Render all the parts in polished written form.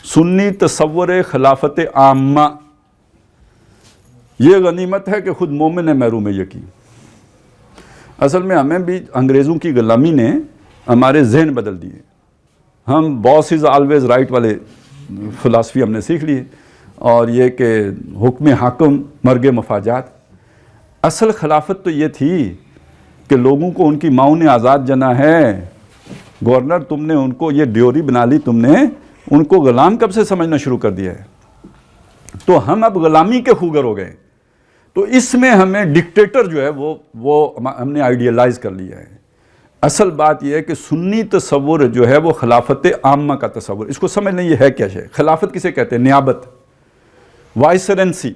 سنی تصور خلافت عامہ یہ غنیمت ہے کہ خود مومن ہے محروم یقین۔ اصل میں ہمیں بھی انگریزوں کی غلامی نے ہمارے ذہن بدل دیے، ہم باس از آلویز رائٹ والے فلاسفی ہم نے سیکھ لی، اور یہ کہ حکم حاکم مرگ مفاجات۔ اصل خلافت تو یہ تھی کہ لوگوں کو ان کی ماؤں نے آزاد جنا ہے، گورنر تم نے ان کو یہ ڈیوری بنا لی، تم نے ان کو غلام کب سے سمجھنا شروع کر دیا ہے، تو ہم اب غلامی کے خوگر ہو گئے۔ تو اس میں ہمیں ڈکٹیٹر جو ہے وہ ہم نے آئیڈیلائز کر لیا ہے۔ اصل بات یہ ہے کہ سنی تصور جو ہے وہ خلافت عامہ کا تصور، اس کو سمجھ لیں یہ ہے کیا ہے۔ خلافت کسے کہتے ہیں؟ نیابت، وائسرنسی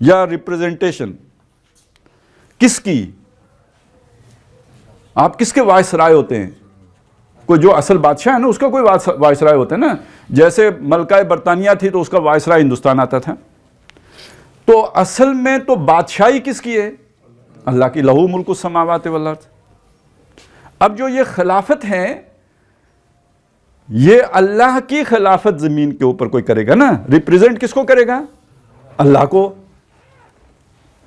یا ریپریزنٹیشن، کس کی؟ آپ کس کے وائسرائے ہوتے ہیں؟ کوئی جو اصل بادشاہ ہے نا اس کا کوئی وائسرائے ہوتا ہے نا، جیسے ملکہ برطانیہ تھی تو اس کا وائسرائے ہندوستان آتا تھا۔ تو اصل میں تو بادشاہی کس کی ہے؟ اللہ کی، لہو ملک السماوات والارض۔ اب جو یہ خلافت ہے یہ اللہ کی خلافت زمین کے اوپر کوئی کرے گا نا، ریپریزنٹ کس کو کرے گا؟ اللہ کو۔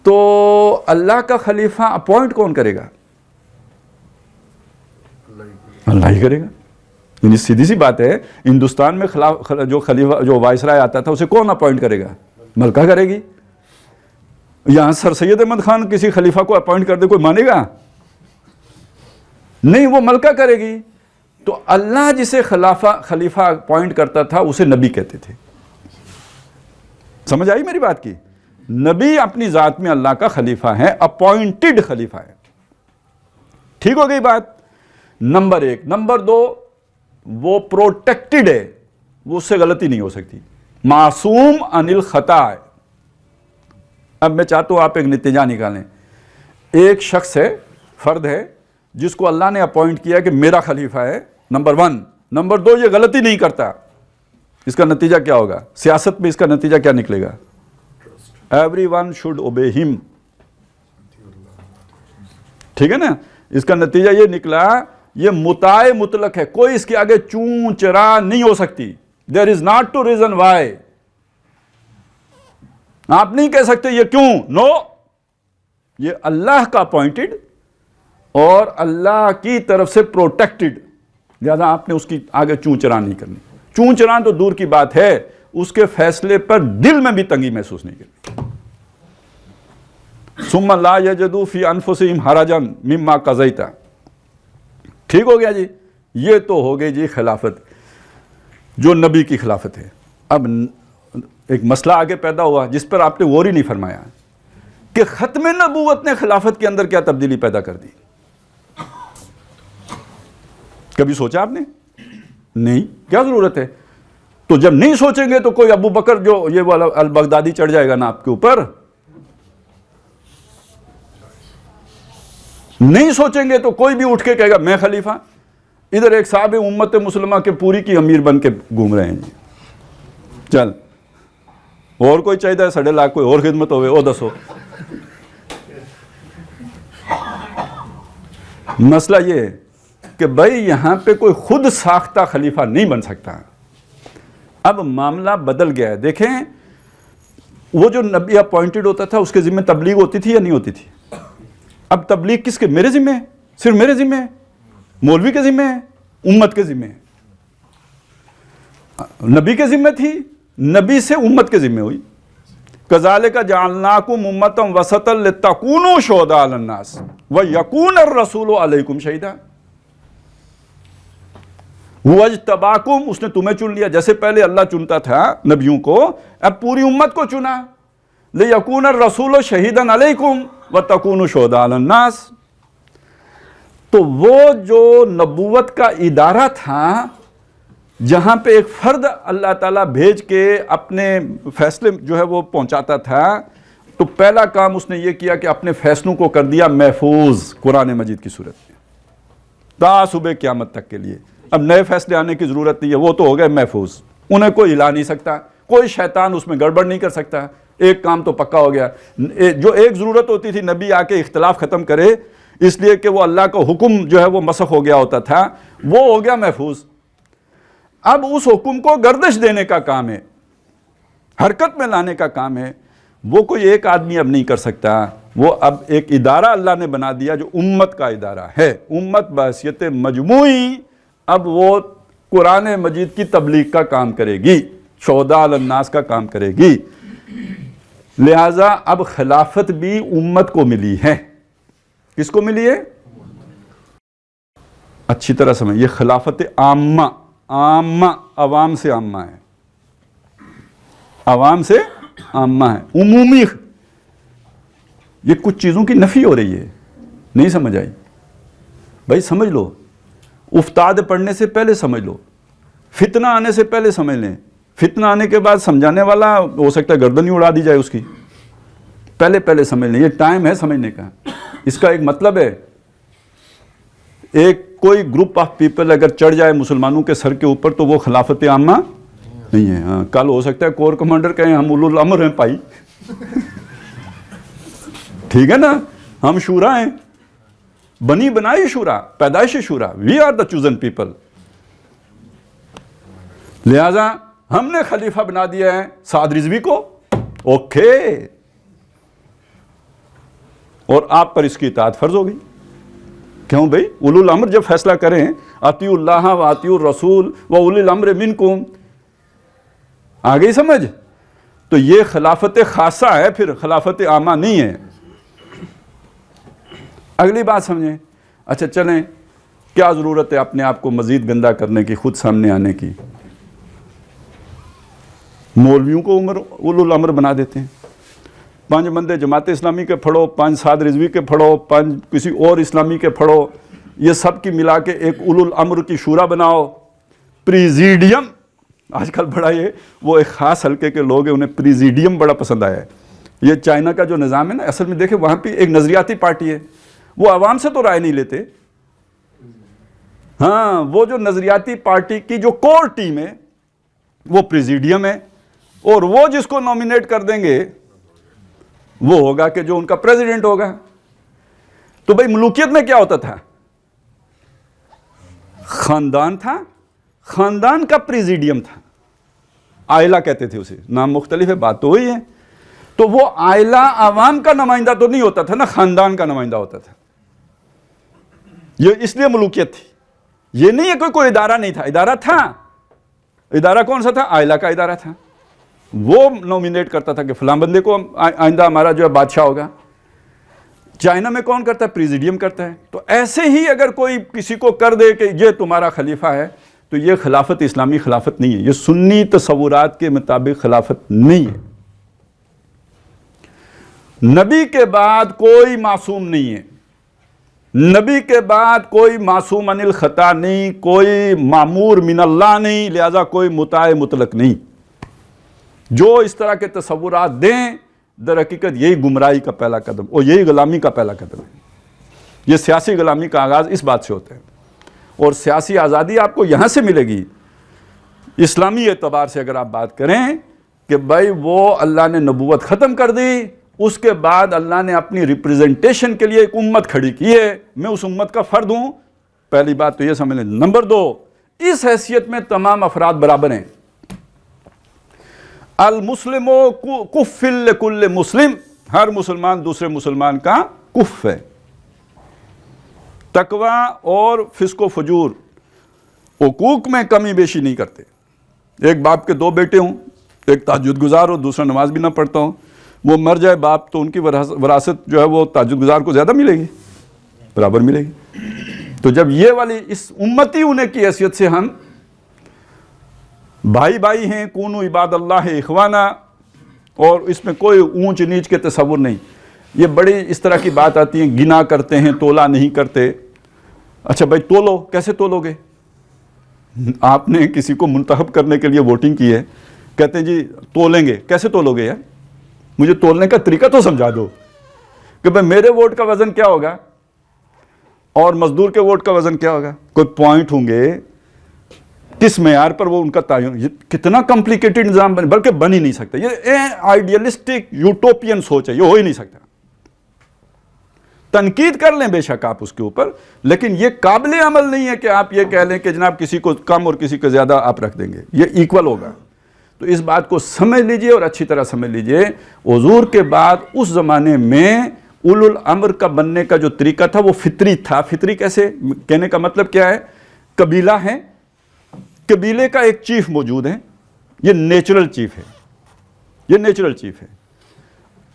تو اللہ کا خلیفہ اپوائنٹ کون کرے گا؟ اللہ ہی کرے گا۔ یعنی سیدھی سی بات ہے، ہندوستان میں جو خلیفہ جو وائسرائے آتا تھا اسے کون اپوائنٹ کرے گا؟ ملکہ کرے گی۔ یہاں سر سید احمد خان کسی خلیفہ کو اپوائنٹ کر دے کوئی مانے گا؟ نہیں، وہ ملکہ کرے گی۔ تو اللہ جسے خلیفہ اپوائنٹ کرتا تھا اسے نبی کہتے تھے۔ سمجھ آئی میری بات کی؟ نبی اپنی ذات میں اللہ کا خلیفہ ہے، اپوائنٹڈ خلیفہ ہے۔ ٹھیک ہو گئی بات؟ نمبر ایک۔ نمبر دو، وہ پروٹیکٹڈ ہے، وہ اس سے غلطی نہیں ہو سکتی، معصوم عن الخطا ہے۔ اب میں چاہتا ہوں آپ ایک نتیجہ نکالیں۔ ایک شخص ہے، فرد ہے، جس کو اللہ نے اپوائنٹ کیا کہ میرا خلیفہ ہے، نمبر ون۔ نمبر دو، یہ غلطی نہیں کرتا، اس کا نتیجہ کیا ہوگا؟ سیاست میں اس کا نتیجہ کیا نکلے گا؟ Everyone should obey him۔ ٹھیک ہے نا؟ اس کا نتیجہ یہ نکلا، یہ مطاع مطلق ہے، کوئی اس کے آگے چون چرا نہیں ہو سکتی۔ There is not to reason why۔ آپ نہیں کہہ سکتے یہ کیوں، نو، یہ اللہ کا اپوائنٹڈ اور اللہ کی طرف سے پروٹیکٹڈ، لہذا آپ نے اس کی آگے چون چرا نہیں کرنی۔ چون چرا تو دور کی بات ہے، اس کے فیصلے پر دل میں بھی تنگی محسوس نہیں کرنی۔ ثم لا یجدوا فی انفسہم حرجا مما قضیت۔ ٹھیک ہو گیا جی؟ یہ تو ہو گئی جی خلافت، جو نبی کی خلافت ہے۔ اب ایک مسئلہ آگے پیدا ہوا جس پر آپ نے غور ہی نہیں فرمایا کہ ختم نبوت نے خلافت کے اندر کیا تبدیلی پیدا کر دی۔ کبھی سوچا آپ نے؟ نہیں، کیا ضرورت ہے؟ تو جب نہیں سوچیں گے تو کوئی ابو بکر جو یہ والا البغدادی چڑھ جائے گا نا آپ کے اوپر، نہیں سوچیں گے تو کوئی بھی اٹھ کے کہے گا میں خلیفہ۔ ادھر ایک صاحب امت مسلمہ کے پوری کی امیر بن کے گھوم رہے ہیں جی، چل اور کوئی چاہیے ساڑھے لاکھ کوئی اور خدمت ہوئے او دسو۔ مسئلہ یہ ہے کہ بھائی یہاں پہ کوئی خود ساختہ خلیفہ نہیں بن سکتا۔ اب معاملہ بدل گیا ہے۔ دیکھیں، وہ جو نبی اپوائنٹڈ ہوتا تھا اس کے ذمہ تبلیغ ہوتی تھی یا نہیں ہوتی تھی؟ اب تبلیغ کس کے؟ میرے ذمہ ہے، صرف میرے ذمہ ہے، مولوی کے ذمہ ہے، امت کے ذمہ ہے۔ نبی کے ذمہ تھی، نبی سے امت کے ذمہ ہوئی۔ کذالک جعلناکم امۃ وسطا لتکونوا شہداء علی الناس ویکون الرسول علیکم شہیدا۔ واجتباکم، اس نے تمہیں چن لیا، جیسے پہلے اللہ چنتا تھا نبیوں کو، اب پوری امت کو چنا۔ لیکون الرسول شہیدا علیکم وتکونوا شہداء علی الناس۔ تو وہ جو نبوت کا ادارہ تھا جہاں پہ ایک فرد اللہ تعالیٰ بھیج کے اپنے فیصلے جو ہے وہ پہنچاتا تھا، تو پہلا کام اس نے یہ کیا کہ اپنے فیصلوں کو کر دیا محفوظ قرآن مجید کی صورت میں تا صبح قیامت تک کے لیے۔ اب نئے فیصلے آنے کی ضرورت نہیں ہے، وہ تو ہو گئے محفوظ، انہیں کوئی ہلا نہیں سکتا، کوئی شیطان اس میں گڑبڑ نہیں کر سکتا۔ ایک کام تو پکا ہو گیا۔ جو ایک ضرورت ہوتی تھی نبی آ کے اختلاف ختم کرے، اس لیے کہ وہ اللہ کا حکم جو ہے وہ مسخ ہو گیا ہوتا تھا، وہ ہو گیا محفوظ۔ اب اس حکم کو گردش دینے کا کام ہے، حرکت میں لانے کا کام ہے، وہ کوئی ایک آدمی اب نہیں کر سکتا، وہ اب ایک ادارہ اللہ نے بنا دیا جو امت کا ادارہ ہے، امت بحیثیت مجموعی اب وہ قرآن مجید کی تبلیغ کا کام کرے گی، شہداء علی الناس کا کام کرے گی۔ لہٰذا اب خلافت بھی امت کو ملی ہے۔ کس کو ملی ہے؟ اچھی طرح سمجھ، یہ خلافت عامہ، عامہ عوام سے عامہ ہے، عوام سے عامہ ہے، عمومی۔ یہ کچھ چیزوں کی نفی ہو رہی ہے، نہیں سمجھ آئی؟ بھائی سمجھ لو، افتاد پڑھنے سے پہلے سمجھ لو، فتنہ آنے سے پہلے سمجھ لیں، فتنہ آنے کے بعد سمجھانے والا ہو سکتا ہے گردن ہی اڑا دی جائے اس کی، پہلے سمجھ لیں، یہ ٹائم ہے سمجھنے کا۔ اس کا ایک مطلب ہے، ایک کوئی گروپ آف پیپل اگر چڑھ جائے مسلمانوں کے سر کے اوپر تو وہ خلافت عامہ نہیں ہے۔ ہاں، کل ہو سکتا ہے کور کمانڈر کہیں ہم اولو الامر ہیں پائی، ٹھیک ہے نا، ہم شورا ہیں، بنی بنائی شورا، پیدائشی شورا، we are the chosen people. لہذا ہم نے خلیفہ بنا دیا ہے سعد رضوی کو، اوکے، اور آپ پر اس کی اطاعت فرض ہوگی۔ کیوں بھئی؟ اولو الامر جب فیصلہ کریں، اطیعوا اللہ و اطیعوا الرسول و اولی الامر منکم، آگئی سمجھ؟ تو یہ خلافت خاصہ ہے، پھر خلافت عامہ نہیں ہے۔ اگلی بات سمجھیں۔ اچھا چلیں، کیا ضرورت ہے اپنے آپ کو مزید گندا کرنے کی، خود سامنے آنے کی؟ مولویوں کو اولو الامر بنا دیتے ہیں، 5 بندے جماعت اسلامی کے پڑھو، 5 سعد رضوی کے پڑھو، 5 کسی اور اسلامی کے پڑھو، یہ سب کی ملا کے ایک اولو الامر کی شورا بناؤ، پریزیڈیم۔ آج کل بڑا یہ وہ ایک خاص حلقے کے لوگ ہیں، انہیں پریزیڈیم بڑا پسند آیا ہے۔ یہ چائنا کا جو نظام ہے نا، اصل میں دیکھیں وہاں پہ ایک نظریاتی پارٹی ہے، وہ عوام سے تو رائے نہیں لیتے، ہاں، وہ جو نظریاتی پارٹی کی جو کور ٹیم ہے وہ پریزیڈیم ہے، اور وہ جس کو نومینیٹ کر دیں گے وہ ہوگا کہ جو ان کا پریزیڈنٹ ہوگا۔ تو بھئی ملوکیت میں کیا ہوتا تھا؟ خاندان تھا، خاندان کا پریزیڈیم تھا، عائلہ کہتے تھے اسے، نام مختلف ہے، بات تو وہی ہے۔ تو وہ عائلہ عوام کا نمائندہ تو نہیں ہوتا تھا نا، خاندان کا نمائندہ ہوتا تھا۔ یہ اس لیے ملوکیت تھی، یہ نہیں ہے کوئی ادارہ نہیں تھا، ادارہ تھا۔ ادارہ کون سا تھا؟ عائلہ کا ادارہ تھا، وہ نومینیٹ کرتا تھا کہ فلاں بندے کو آئندہ ہمارا جو ہے بادشاہ ہوگا۔ چائنا میں کون کرتا ہے؟ پریزیڈیم کرتا ہے۔ تو ایسے ہی اگر کوئی کسی کو کر دے کہ یہ تمہارا خلیفہ ہے، تو یہ خلافت اسلامی خلافت نہیں ہے، یہ سنی تصورات کے مطابق خلافت نہیں ہے۔ نبی کے بعد کوئی معصوم نہیں ہے، نبی کے بعد کوئی معصوم عن الخطا نہیں، کوئی معمور من اللہ نہیں، لہذا کوئی مطاع مطلق نہیں۔ جو اس طرح کے تصورات دیں، در حقیقت یہی گمراہی کا پہلا قدم اور یہی غلامی کا پہلا قدم ہے۔ یہ سیاسی غلامی کا آغاز اس بات سے ہوتا ہے، اور سیاسی آزادی آپ کو یہاں سے ملے گی۔ اسلامی اعتبار سے اگر آپ بات کریں کہ بھائی وہ اللہ نے نبوت ختم کر دی، اس کے بعد اللہ نے اپنی ریپریزنٹیشن کے لیے ایک امت کھڑی کی ہے، میں اس امت کا فرد ہوں، پہلی بات تو یہ سمجھ لیں۔ نمبر 2، اس حیثیت میں تمام افراد برابر ہیں۔ المسلم کف لکل مسلم، ہر مسلمان دوسرے مسلمان کا کف ہے۔ تقوی اور فسق و فجور، حقوق میں کمی بیشی نہیں کرتے۔ ایک باپ کے 2 بیٹے ہوں، ایک تہجد گزار ہو، دوسرا نماز بھی نہ پڑھتا ہوں، وہ مر جائے باپ تو ان کی وراثت جو ہے وہ تہجد گزار کو زیادہ ملے گی، برابر ملے گی۔ تو جب یہ والی اس امتی ہونے کی حیثیت سے ہم بھائی بھائی ہیں، کونو عباد اللہ اخوانا، اور اس میں کوئی اونچ نیچ کے تصور نہیں۔ یہ بڑی اس طرح کی بات آتی ہے، گنا کرتے ہیں، تولا نہیں کرتے۔ اچھا بھائی تولو، کیسے تولو گے؟ آپ نے کسی کو منتخب کرنے کے لیے ووٹنگ کی ہے، کہتے ہیں جی تولیں گے، کیسے تولو گے یار؟ مجھے تولنے کا طریقہ تو سمجھا دو کہ بھائی میرے ووٹ کا وزن کیا ہوگا اور مزدور کے ووٹ کا وزن کیا ہوگا، کوئی پوائنٹ ہوں گے، کس معیار پر وہ ان کا تعین۔ یہ کتنا کمپلیکیٹڈ نظام بنے، بلکہ بن ہی نہیں سکتا۔ یہ آئیڈیلسٹک یوٹوپین سوچ ہے، یہ ہو ہی نہیں سکتا۔ تنقید کر لیں بے شک آپ اس کے اوپر، لیکن یہ قابل عمل نہیں ہے کہ آپ یہ کہہ لیں کہ جناب کسی کو کم اور کسی کو زیادہ آپ رکھ دیں گے، یہ ایکول ہوگا۔ تو اس بات کو سمجھ لیجئے اور اچھی طرح سمجھ لیجئے، حضور کے بعد اس زمانے میں اولو الامر کا بننے کا جو طریقہ تھا وہ فطری تھا۔ فطری کیسے؟ کہنے کا مطلب کیا ہے؟ قبیلہ ہے، قبیلے کا ایک چیف موجود ہے، یہ نیچرل چیف ہے، یہ نیچرل چیف ہے،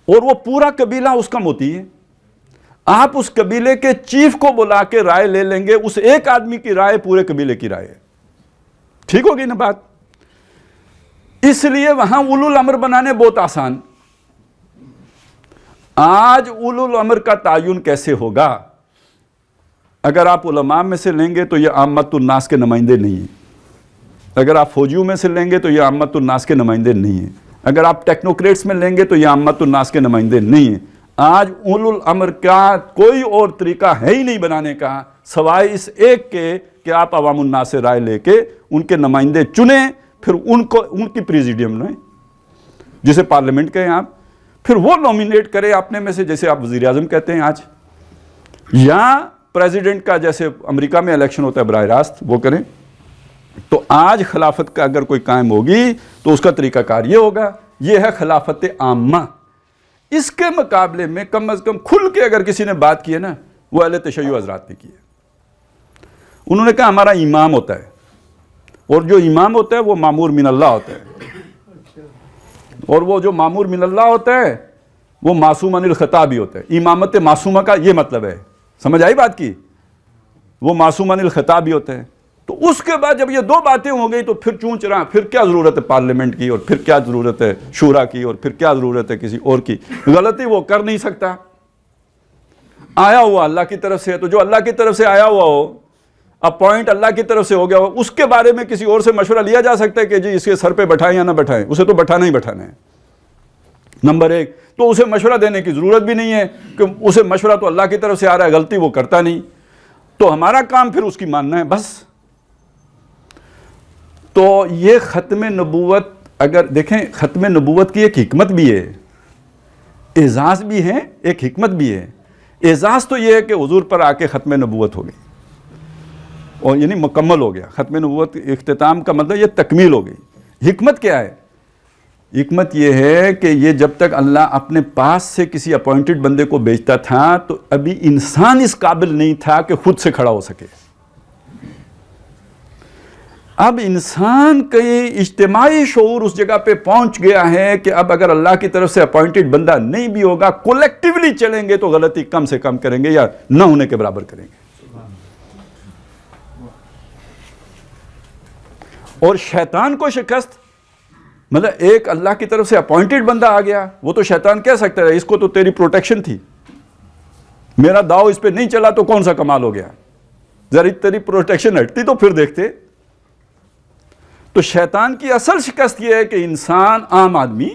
اور وہ پورا قبیلہ اس کا موتی ہے۔ آپ اس قبیلے کے چیف کو بلا کے رائے لے لیں گے، اس ایک آدمی کی رائے پورے قبیلے کی رائے ہے، ٹھیک ہوگی نا بات؟ اس لیے وہاں اولو الامر بنانے بہت آسان۔ آج اولو الامر کا تعین کیسے ہوگا؟ اگر آپ علماء میں سے لیں گے تو یہ عامت الناس کے نمائندے نہیں ہیں، اگر آپ فوجیوں میں سے لیں گے تو یہ عامت الناس کے نمائندے نہیں ہیں، اگر آپ ٹیکنوکریٹس میں لیں گے تو یہ عامت الناس کے نمائندے نہیں ہیں۔ آج اولو الامر کا کوئی اور طریقہ ہے ہی نہیں بنانے کا سوائے اس ایک کے کہ آپ عوام الناس سے رائے لے کے ان کے نمائندے چنیں، پھر ان کی پریزیڈیم لیں، جسے پارلیمنٹ کہیں آپ، پھر وہ نومینیٹ کرے اپنے میں سے، جیسے آپ وزیر اعظم کہتے ہیں آج، یا پریزیڈنٹ کا جیسے امریکہ میں الیکشن ہوتا ہے براہ راست وہ کریں۔ تو آج خلافت کا اگر کوئی قائم ہوگی تو اس کا طریقہ کار یہ ہوگا، یہ ہے خلافت عامہ۔ اس کے مقابلے میں کم از کم کھل کے اگر کسی نے بات کی ہے نا، وہ اہل تشیع حضرات نے کی ہے۔ انہوں نے کہا ہمارا امام ہوتا ہے، اور جو امام ہوتا ہے وہ مامور من اللہ ہوتا ہے، اور وہ جو مامور من اللہ ہوتا ہے وہ معصوم عن الخطا بھی ہوتا ہے۔ امامت معصومہ کا یہ مطلب ہے، سمجھ آئی بات کی؟ وہ معصوم عن الخطا بھی ہوتا ہے۔ تو اس کے بعد جب یہ دو باتیں ہو گئی تو پھر چونچ رہا، پھر کیا ضرورت ہے پارلیمنٹ کی، اور پھر کیا ضرورت ہے شورا کی، اور پھر کیا ضرورت ہے کسی اور کی؟ غلطی وہ کر نہیں سکتا، آیا ہوا اللہ کی طرف سے ہے، تو جو اللہ کی طرف سے آیا ہوا ہو، اپوائنٹ اللہ کی طرف سے ہو گیا ہو، اس کے بارے میں کسی اور سے مشورہ لیا جا سکتا ہے کہ جی اس کے سر پہ بٹھائیں یا نہ بٹھائیں؟ اسے تو بٹھانا ہی بٹھانا ہے، نمبر ایک۔ تو اسے مشورہ دینے کی ضرورت بھی نہیں ہے کہ اسے مشورہ تو اللہ کی طرف سے آ رہا ہے، غلطی وہ کرتا نہیں، تو ہمارا کام پھر اس کی ماننا ہے بس۔ تو یہ ختم نبوت، اگر دیکھیں ختم نبوت کی ایک حکمت بھی ہے، اعزاز بھی ہے، ایک حکمت بھی ہے۔ اعزاز تو یہ ہے کہ حضور پر آ کے ختم نبوت ہو گئی، اور یعنی مکمل ہو گیا ختم نبوت، اختتام کا مطلب یہ تکمیل ہو گئی۔ حکمت کیا ہے؟ حکمت یہ ہے کہ یہ جب تک اللہ اپنے پاس سے کسی اپوائنٹڈ بندے کو بھیجتا تھا تو ابھی انسان اس قابل نہیں تھا کہ خود سے کھڑا ہو سکے۔ اب انسان کے اجتماعی شعور اس جگہ پہ پہنچ گیا ہے کہ اب اگر اللہ کی طرف سے اپوائنٹڈ بندہ نہیں بھی ہوگا، کولیکٹیولی چلیں گے تو غلطی کم سے کم کریں گے یا نہ ہونے کے برابر کریں گے۔ اور شیطان کو شکست، مطلب ایک اللہ کی طرف سے اپوائنٹڈ بندہ آ گیا، وہ تو شیطان کہہ سکتا ہے اس کو تو تیری پروٹیکشن تھی، میرا داؤ اس پہ نہیں چلا تو کون سا کمال ہو گیا، ذرا تیری پروٹیکشن ہٹتی تو پھر دیکھتے۔ تو شیطان کی اصل شکست یہ ہے کہ انسان، عام آدمی،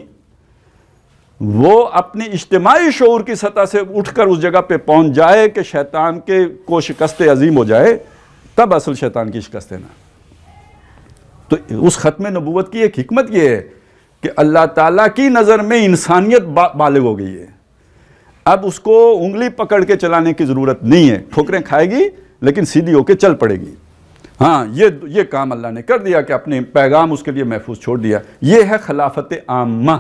وہ اپنی اجتماعی شعور کی سطح سے اٹھ کر اس جگہ پہ پہنچ جائے کہ شیطان کو شکست عظیم ہو جائے، تب اصل شیطان کی شکست ہے نا۔ تو اس ختم نبوت کی ایک حکمت یہ ہے کہ اللہ تعالیٰ کی نظر میں انسانیت بالغ ہو گئی ہے، اب اس کو انگلی پکڑ کے چلانے کی ضرورت نہیں ہے، ٹھوکریں کھائے گی لیکن سیدھی ہو کے چل پڑے گی۔ ہاں یہ کام اللہ نے کر دیا کہ اپنے پیغام اس کے لیے محفوظ چھوڑ دیا۔ یہ ہے خلافت عامہ،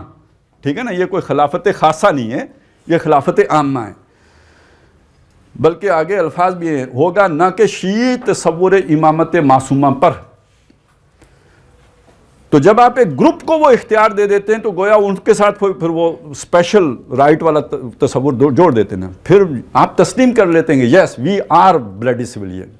ٹھیک ہے نا؟ یہ کوئی خلافت خاصہ نہیں ہے، یہ خلافت عامہ ہے۔ بلکہ آگے الفاظ بھی ہیں، ہوگا نہ کہ شیعی تصور امامت معصومہ پر۔ تو جب آپ ایک گروپ کو وہ اختیار دے دیتے ہیں تو گویا ان کے ساتھ پھر وہ اسپیشل رائٹ والا تصور جوڑ دیتے ہیں، پھر آپ تسلیم کر لیتے ہیں کہ یس وی آر بلڈی سویلین۔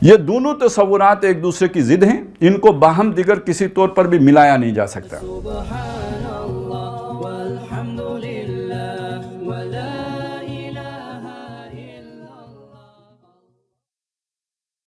یہ دونوں تصورات ایک دوسرے کی ضد ہیں، ان کو باہم دیگر کسی طور پر بھی ملایا نہیں جا سکتا۔